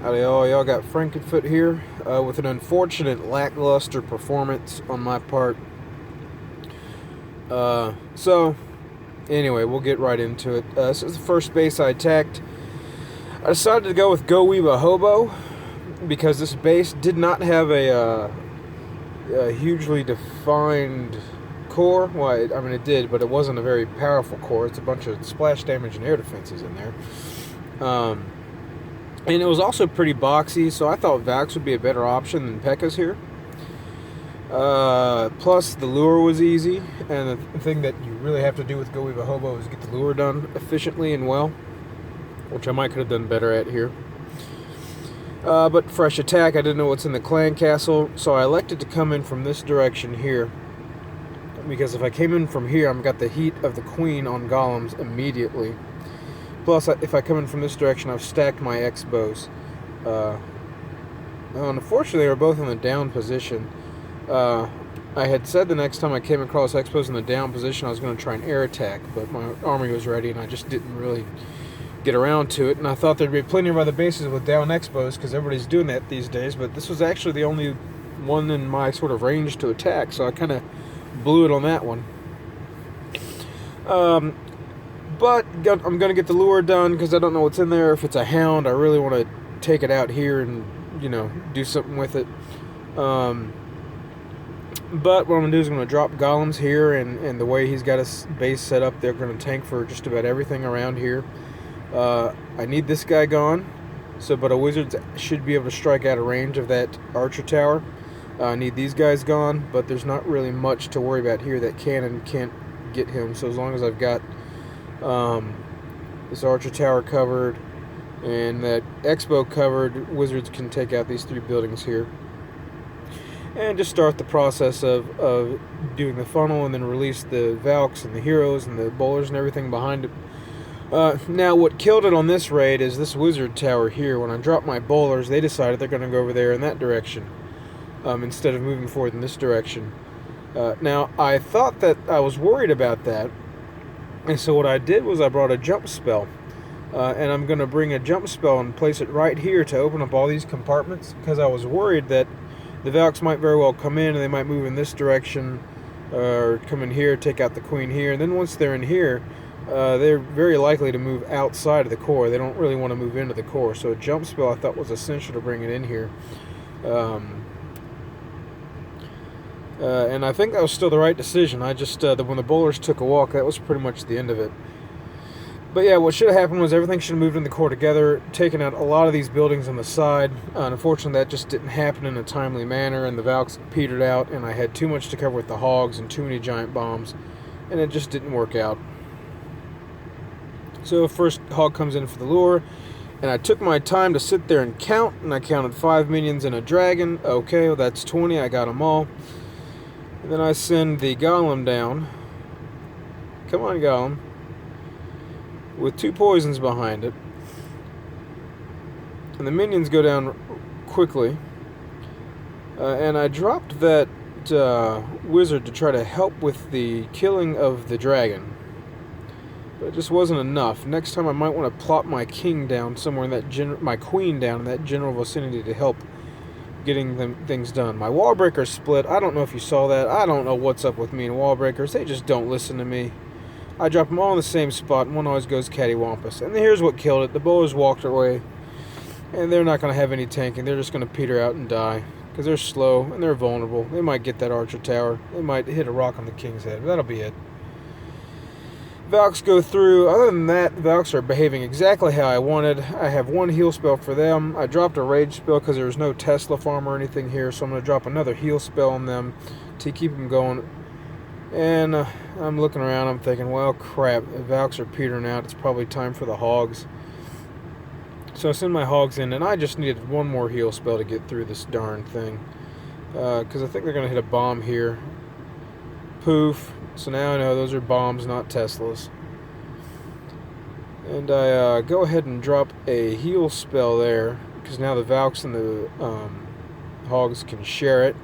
Howdy y'all got Frankenfoot here with an unfortunate lackluster performance on my part. So, anyway, we'll get right into it. This is the first base I attacked. I decided to go with GoWiVaHoBo because this base did not have a hugely defined core. Well, I mean it did, but it wasn't a very powerful core. It's a bunch of splash damage and air defenses in there. And it was also pretty boxy, so I thought Valks would be a better option than P.E.K.K.A.s here. Plus, the lure was easy, and the thing that you really have to do with GoWiVaHoBo is get the lure done efficiently and well, which I might could have done better at here. But fresh attack, I didn't know what's in the clan castle, so I elected to come in from this direction here. Because if I came in from here, I've got the heat of the queen on golems immediately. Plus, if I come in from this direction, I've stacked my X-bows. Unfortunately, they were both in the down position. I had said the next time I came across X-bows in the down position, I was going to try an air attack, but my army was ready, and I just didn't really get around to it. And I thought there'd be plenty of other bases with down X-bows, because everybody's doing that these days, but this was actually the only one in my sort of range to attack, so I kind of blew it on that one. But I'm going to get the lure done because I don't know what's in there. If it's a hound, I really want to take it out here and, do something with it. But what I'm going to do is I'm going to drop golems here, and the way he's got his base set up, they're going to tank for just about everything around here. I need this guy gone, but a wizard should be able to strike out of range of that archer tower. I need these guys gone, but there's not really much to worry about here. That cannon can't get him, so as long as I've got this archer tower covered and that X-bow covered, wizards can take out these 3 buildings here and just start the process of doing the funnel, and then release the Valks and the heroes and the bowlers and everything behind it. Now what killed it on this raid is this wizard tower here. When I dropped my bowlers, they decided they're going to go over there in that direction instead of moving forward in this direction. Now I thought that I was worried about that, and so what I did was I brought a jump spell, and I'm going to bring a jump spell and place it right here to open up all these compartments, because I was worried that the Valks might very well come in and they might move in this direction, or come in here, take out the queen here, and then once they're in here, they're very likely to move outside of the core. They don't really want to move into the core, so a jump spell I thought was essential to bring it in here. And I think that was still the right decision. I just, when the bowlers took a walk, that was pretty much the end of it. But yeah, what should have happened was everything should have moved in the core together, taken out a lot of these buildings on the side. Unfortunately, that just didn't happen in a timely manner, and the Valks petered out, and I had too much to cover with the hogs and too many giant bombs, and it just didn't work out. So first hog comes in for the lure, and I took my time to sit there and count, and I counted 5 minions and a dragon. Okay, well that's 20, I got them all. And then I send the golem down. Come on, golem. With 2 poisons behind it. And the minions go down quickly. And I dropped that wizard to try to help with the killing of the dragon. But it just wasn't enough. Next time I might want to plop my king down somewhere in that my queen down in that general vicinity to help getting things done. My wall breakers split. I don't know if you saw that. I don't know what's up with me and wall breakers. They just don't listen to me. I drop them all in the same spot, and one always goes cattywampus. And here's what killed it. The bowlers walked away, and they're not going to have any tanking. They're just going to peter out and die, because they're slow and they're vulnerable. They might get that archer tower. They might hit a rock on the king's head. But that'll be it. Valks go through. Other than that, the Valks are behaving exactly how I wanted. I have 1 heal spell for them. I dropped a rage spell because there was no Tesla farm or anything here, so I'm going to drop another heal spell on them to keep them going. And I'm looking around, I'm thinking, well, crap, the Valks are petering out. It's probably time for the hogs. So I send my hogs in, and I just needed 1 more heal spell to get through this darn thing. Because I think they're going to hit a bomb here. Poof. So now I know those are bombs, not Teslas. And I go ahead and drop a heal spell there, because now the Valks and the hogs can share it.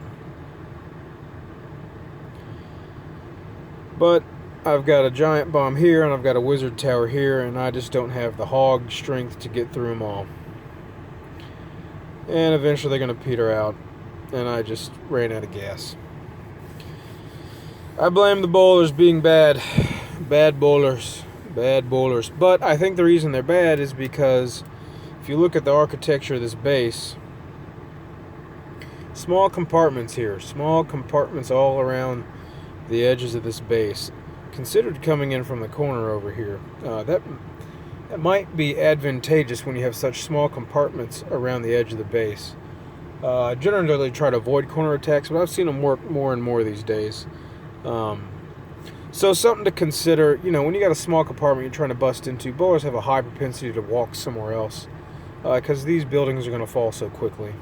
But I've got a giant bomb here, and I've got a wizard tower here, and I just don't have the hog strength to get through them all. and eventually they're going to peter out, and I just ran out of gas. I blame the bowlers being bad. Bad bowlers. Bad bowlers. But I think the reason they're bad is because if you look at the architecture of this base, small compartments here. Small compartments all around the edges of this base. Considered coming in from the corner over here. That might be advantageous when you have such small compartments around the edge of the base. I generally try to avoid corner attacks, but I've seen them work more and more these days. So something to consider, you know, when you got a small compartment you're trying to bust into, bowlers have a high propensity to walk somewhere else, because these buildings are going to fall so quickly,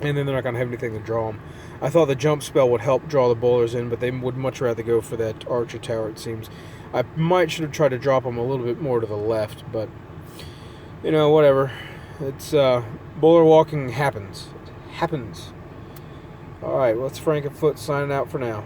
and then they're not going to have anything to draw them. I thought the jump spell would help draw the bowlers in, but they would much rather go for that archer tower, it seems. I should have tried to drop them a little bit more to the left, but, you know, whatever. It's, bowler walking happens. It happens. Alright, well, it's Frankenfoot signing out for now.